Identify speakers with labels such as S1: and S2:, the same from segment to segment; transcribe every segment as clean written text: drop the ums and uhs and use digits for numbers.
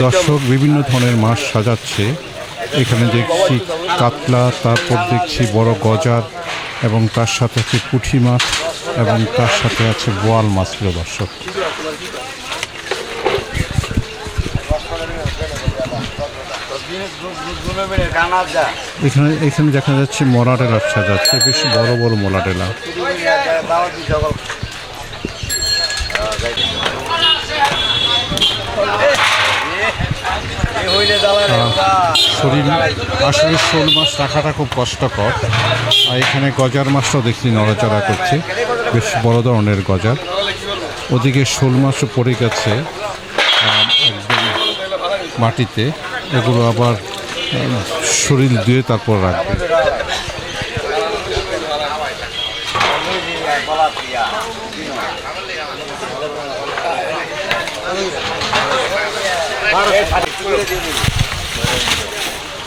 S1: দর্শক বিভিন্ন ধরনের মাছ সাজাচ্ছে। এখানে দেখছি কাতলা, তারপর দেখছি বড় গজার, এবং তার সাথে আছে পুঁটি মাছ, এবং তার সাথে আছে বোয়াল মাছ। প্রিয় দর্শক, এখানে দেখা যাচ্ছে মোলা টেলা সাজাচ্ছে, বেশ বড় বড় মোলা টেলা। শরীর আসলে শোল মাছ রাখাটা খুব কষ্টকর। আর এখানে গজার মাছটাও দেখছি নড়াচড়া করছে, বেশ বড় ধরনের গজার। ওদিকে শোল মাছও পড়ে গেছে একদম মাটিতে, এগুলো আবার শরীর ধুয়ে তারপর রাখবে।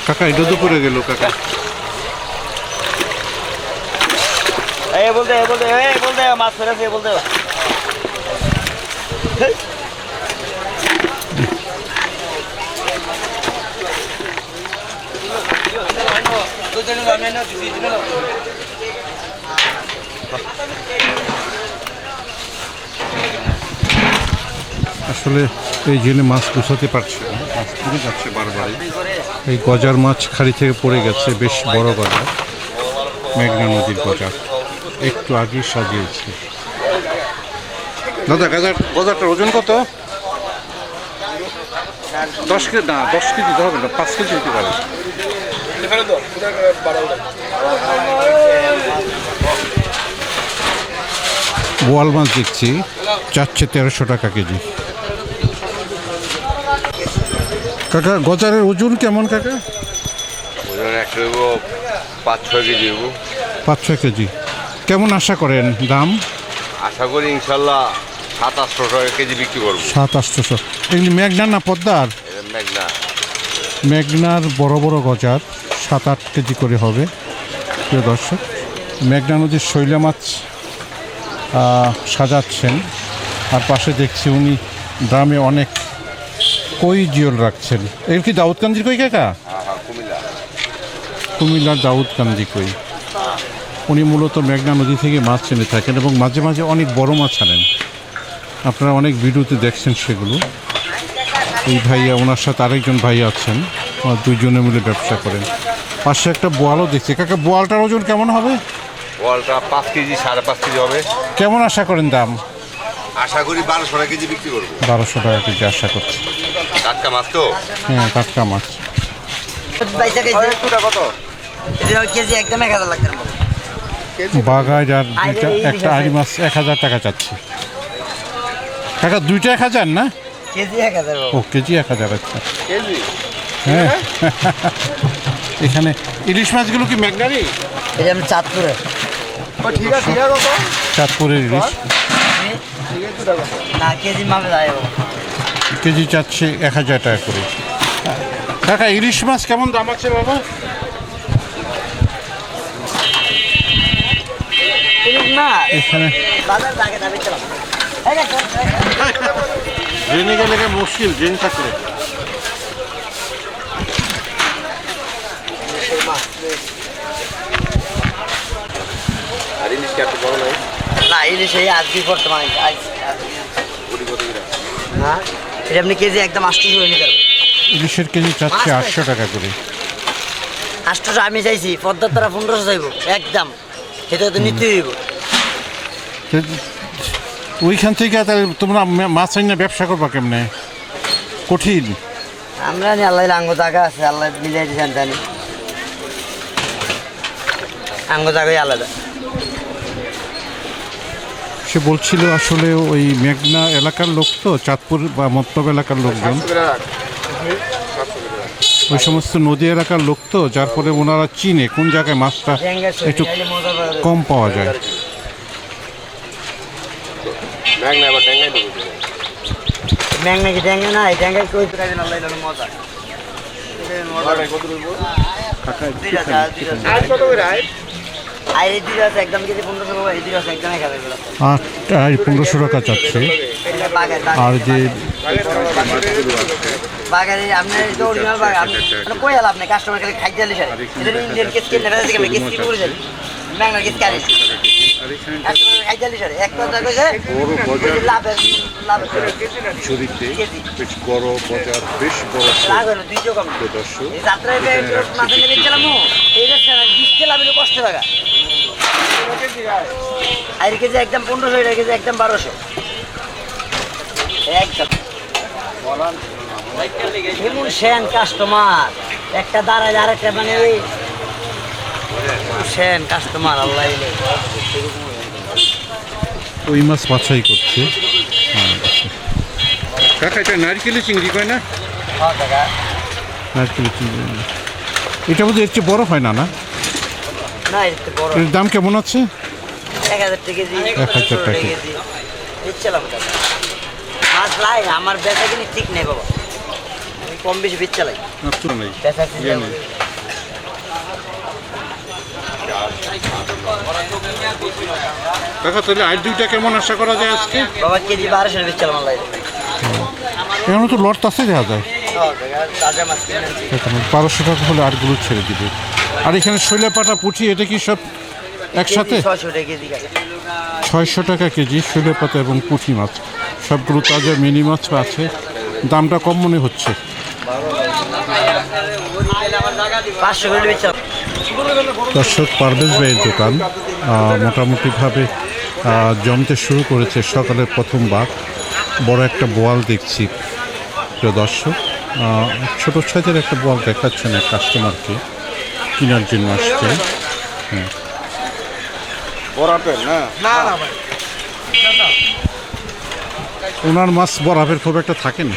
S1: কাকা এটা তো পড়ে গেল কাকা।
S2: বলতে মাছ ফেরেছে বলতে
S1: আসলে এই জেলে মাছ গুছাতে পারছে না, মাছ পড়ে যাচ্ছে বারবারই। এই গজার মাছ খাড়ি থেকে পড়ে গেছে, বেশ বড় গজা, মেঘনা নদীর গজা, একটু আগেই সাজিয়েছে। দাদা গজারটার ওজন কত? 10 কেজি না, 10 কেজি তো হবে না, 5 কেজি হতে পারে। বোয়াল মাছ দেখছি চাচ্ছে 1300 টাকা কেজি। কাকা গজারের ওজন কেমন কাকা?
S3: ওজন একটা 5-6 কেজি।
S1: 5-6 কেজি। কেমন আশা করেন দাম?
S3: আশা করি ইনশাল্লাহ 700-800 টাকা কেজি বিক্রি করবো।
S1: 700-800। এগুলি মেঘনা না পদ্মার?
S3: মেঘনা।
S1: মেঘনার বড় বড় গজার 7-8 কেজি করে হবে। প্রিয় দর্শক, মেঘনা নদীর শৈলা মাছ সাজাচ্ছেন, আর পাশে দেখছি উনি ড্রামে অনেক কই জিওল রাখছেন। এর কি দাউদকান্দির কই কাকা? কুমিল্লার দাউদকান্দি কই। উনি মূলত মেঘনা নদী থেকে মাছ এনে থাকেন এবং মাঝে মাঝে অনেক বড় মাছ আনেন। আপনারা অনেক ভিডিওতে দেখছেন সেগুলো। এই ভাইয়া, ওনার সাথে আরেকজন ভাই আছেন, দুইজনে মিলে ব্যবসা করেন। পাশে একটা বোয়ালও দেখছি। কাকা বোয়ালটার ওজন কেমন হবে?
S3: বোয়ালটা 5 কেজি 5.5 কেজি হবে।
S1: কেমন আশা করেন দাম?
S3: আশা করি 1200 টাকা কেজি বিক্রি করবো।
S1: 1200 টাকা কেজি আশা করছি।
S3: টাটকা মাছ তো?
S1: হ্যাঁ, টাটকা মাছ।
S2: কেজি একদম 1000 লাগবে।
S1: বাগায় আর দুইটা, একটা আড়ি মাছ 1000 টাকা চাচ্ছি। কাকা দুইটা 1000 না?
S2: কেজি 1000।
S1: ও কেজি 1000। আচ্ছা হ্যাঁ। এখানে ইলিশ মাছগুলো কি মেঘনারই?
S2: এটা আমি চাঁদপুরে। ঠিক আছে,
S1: চাঁদপুরের ইলিশ।
S2: না কেজি মাপে যায়,
S1: কেজি চাচ্ছে 1000 টাকা করে। কাকা ইলিশ মাছ কেমন দাম আছে বাবা? এখানে ট্রেনে গেলে মুশকিল, ট্রেন থাকলে।
S2: না ইলিশ এই আজকে বর্তমানে এটা আপনি কেজি একদম 800 নিতে পারবেন।
S1: ইলিশের কেজি চাচ্ছে 800 টাকা করে।
S2: 800 আমি চাইছি, পদ্মার তারা 1500 চাইব একদম। সেটা তো নিতেই হইব।
S1: ওইখান থেকে তোমরা মাছ আইনা ব্যবসা করবা কেমনে? কঠিন।
S2: আমরা নি আল্লাহ আঙ্গ জায়গা আছে, আল্লাহ মিলাই দিয়েছেন জানি। আঙ্গ জায়গায় আলাদা।
S1: সে বলছিল আসলে ওই মেঘনা এলাকার লোক তো, চাঁদপুর বা মতলব এলাকার লোকজন, ওই সমস্ত নদী এলাকার লোক তো, যার ফলে ওনারা চিনে কোন জায়গায় মাছটা একটু কম পাওয়া যায়।
S2: মেঘনা কি ট্যাঙ্গে না, এই ট্যাঙ্গে কই প্রায় আল্লাহ মজা। আর এই দুটো আছে একদম কেজি 1500 টাকা, এই দুটো আছে একদম 1000 টাকা।
S1: আর 1500 টাকা চাচ্ছে।
S2: এটা বাগার
S1: আর যে
S2: বাগারে আপনার এই অরিজিনাল বাগার আপনি কই আলা আপনি কাস্টমার খালি খাইতে আলি স্যার এটা ইন্ডিয়ান কেস কেন না দেখে কেস কি করে যাই ম্যাঙ্গা কেস কারে কাস্টমার খাইতে আলি স্যার এক কথা কইছে
S3: বড় বাজার
S2: লাভ
S3: চুরিতে বেশ বড় বাজার, বেশ বড়
S2: লাভ হলো 200 কম
S3: দর্শক।
S2: এই যাত্রায় মাথা নেবে গেলাম এই যে 20 লাভ হলো কষ্ট টাকা আর কেজি একদম 1500 টাকা কেজি একদম 1200 একদম এমন সেন কাস্টমার একটা দাঁড়ায় আর একটা মানে ওই সেন কাস্টমার আল্লাহ
S1: ওই মাছ বাছাই করছে। কাকা এটা নারকেলের চিংড়ি কয় না? নারকেলের চিংড়ি এটা বোধহয় এর চেয়ে বড় হয় না? না,
S2: না এটা বড়
S1: এর দাম কেমন আছে?
S2: 1000 টাকা কেজি
S1: 1000 টাকা কেজি।
S2: দিচ্ছিলাম মাছ লাই আমার বেচা কিনি ঠিক নেই বাবা আমি কম বেশি বেচা লাই বেচা কিনি
S1: কাকা তাহলে আর দুইটা কেমন আশা করা যায় আজকে?
S2: বাবা কেজি 1200 বেচছিলাম আল্লাহ
S1: এখন তো লট আছে দেখা যায়।
S2: তাজা মাছ কিনে
S1: 1200 টাকা হলে আরগুলো ছেড়ে দিবে। আর এখানে শৈলা পাটা পুঁটি এটা কি সব একসাথে?
S2: 600 টাকা কেজি
S1: 600 টাকা কেজি শৈলা পাতা এবং পুঁটি মাছ সবগুলো তাজা মিনি মাছ আছে। দামটা কম মনে হচ্ছে।
S2: 500 করে বেচছিলাম
S1: দর্শক, পারভেজ ভাইয়ের দোকান মোটামুটিভাবে জমতে শুরু করেছে। সকালের প্রথম ভাগ বড় একটা বোয়াল দেখছি প্রিয় দর্শক। ছোট সাইজের একটা বোয়াল দেখাচ্ছেন এক কাস্টমারকে কেনার জন্য আসছে। ওনার মাছ বরাবের খুব একটা থাকে না।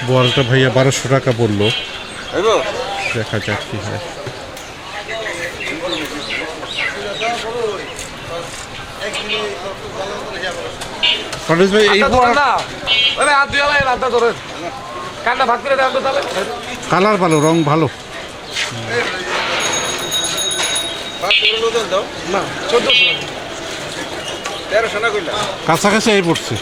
S1: বোয়ালটা ভাইয়া 1200 টাকা বললো, দেখা যাক কি হয়। পারভেজ ভাই এই বোয়াল কালার ভালো, রং ভালো। কাছাকাছি এই পড়ছে।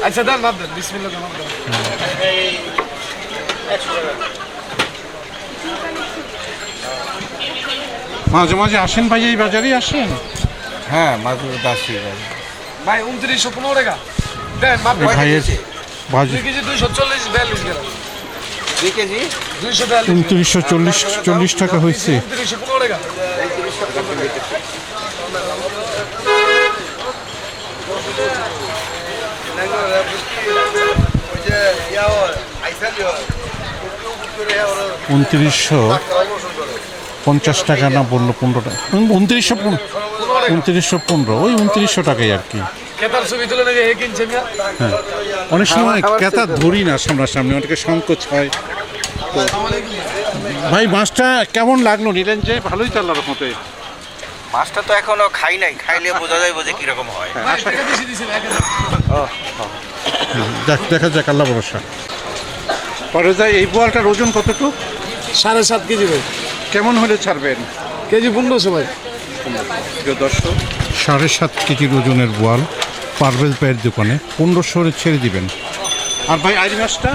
S4: আচ্ছা দেন মাপ দেন বিসমিল্লাহ দেন মাপ দেন
S1: মাঝে মাঝে আসেন ভাই, এই বাজারেই আসেন?
S3: হ্যাঁ, মাঝে দাসি
S4: ভাই 2915 টাকা দেন মাপ
S1: এই ভাইয়ের বাজার
S4: 2 কেজি 240 42 গ্রাম
S3: 2 কেজি
S4: 242
S1: 2940 টাকা হয়েছে।
S4: 2915 টাকা
S1: উনত্রিশশো 50 টাকা না বললো 15 টাকা, 2915 ওই 2900 টাকাই আর কি।
S4: কেতার ছবি তুলে নাকি হে কিনছে মিয়া
S1: হ্যাঁ, অনেক সময় ক্রেতা ধরি না সামনাসামনি, অনেকে সংকোচ হয়। তো ভাই মাছটা কেমন লাগলো? নিলেন যে ভালোই তো আল্লাহর মতে।
S5: মাছটা তো এখনো খাই নাই, খাইলে বোঝা যায় যে কিরকম হয়।
S4: ভাই টাকা বেশি দিছিল 1000
S1: দেখা যাক, আল্লাহ ভরসা। পরে যাই, এই বোয়ালটার ওজন কতটুকু?
S4: 7.5 কেজি ভাই
S1: কেমন হলে ছাড়বেন?
S4: কেজি 1500 ভাই
S1: দর্শক, 7.5 কেজির ওজনের বোয়াল পারভেজ ভাইয়ের দোকানে 1500 ছেড়ে দিবেন। আর ভাই আইরি মাছটা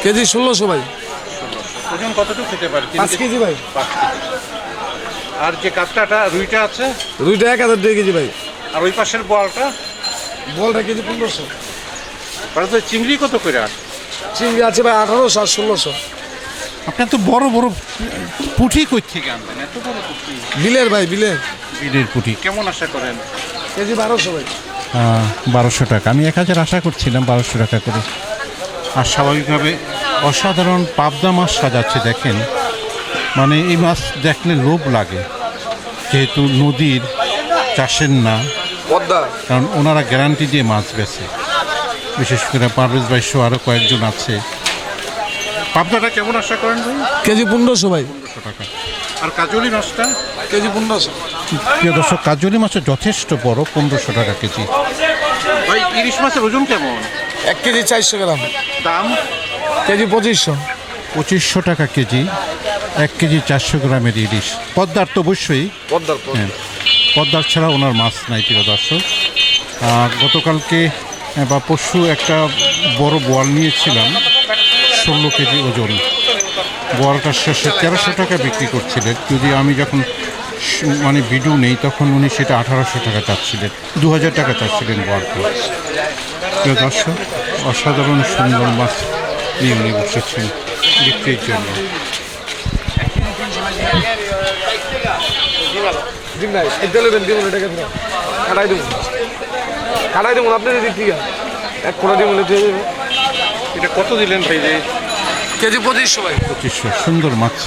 S4: কেজি 1600 ভাই
S1: ওজন কতটুকু খেতে পারে?
S4: 5 কেজি ভাই
S1: আর যে কাতলাটা রুইটা আছে
S4: রুইটা 1000 কেজি ভাই
S1: আর ওই পাশের বোয়ালটা
S4: বলটা কেজি 1500
S1: পারভেজ ভাই চিংড়ি কত করে?
S4: চিংড়ি আছে ভাই 1800 আর 1600
S1: আপনার তো বড় বড় পুঁটি কই থেকে আনবেন? এত বড় পুঁটি
S4: বিলের ভাই বিলের
S1: বিলের পুঁটি কেমন আশা করেন?
S4: কেজি 1200 ভাই
S1: 1200 টাকা। আমি 1000 আশা করছিলাম 1200 টাকা করে। আর স্বাভাবিকভাবে অসাধারণ পাবদা মাছ সাজাচ্ছে দেখেন, মানে এই মাছ দেখলে লোভ লাগে, যেহেতু নদীর চাষের না,
S4: পদ্মা
S1: কারণ ওনারা গ্যারান্টি দিয়ে মাছ বেচে, বিশেষ করে পারভেজ ভাই সহ আরও কয়েকজন আছে। পাবদাটা কেমন আশা করেন ভাই?
S4: কেজি 1500 ভাই
S1: 1500 টাকা। আর কাজলি মাছটা
S4: কেজি 1500
S1: প্রিয় দর্শক, কাজলি মাছের যথেষ্ট বড়, 1500 টাকা কেজি। ভাই ইলিশ মাছের ওজন কেমন?
S4: 1 কেজি 400 গ্রাম,
S1: দাম
S4: কেজি 2500।
S1: 2500 টাকা কেজি, 1 কেজি 400 গ্রামের ইলিশ। পদ্মার তো অবশ্যই, হ্যাঁ, পদ্মার ছাড়া ওনার মাছ নাই প্রিয় দর্শক। গতকালকে বা পরশু একটা বড় বোয়াল নিয়েছিলাম, 16 কেজি ওজন। বোয়ালটা শেষে 1300 টাকা বিক্রি করছিলেন। যদি আমি যখন মানে ভিডিও নেই তখন উনি সেটা 1800 টাকা চাচ্ছিলেন, 2000 টাকা চাচ্ছিলেন বোয়ালটা। প্রিয় দর্শক, অসাধারণ সুন্দর মাছ নিয়ে উনি বসেছেন বিক্রির জন্য।
S4: দিন ভাই এটা নেবেন, দিব টাকা দিন, কাটাই দেবো আপনি যদি ঠিক আছে 1 কোড়া দিব দিয়ে দেবেন।
S1: এটা কত দিলেন ভাই?
S4: কেজি 2500 ভাই।
S1: 2500। সুন্দর মাছ।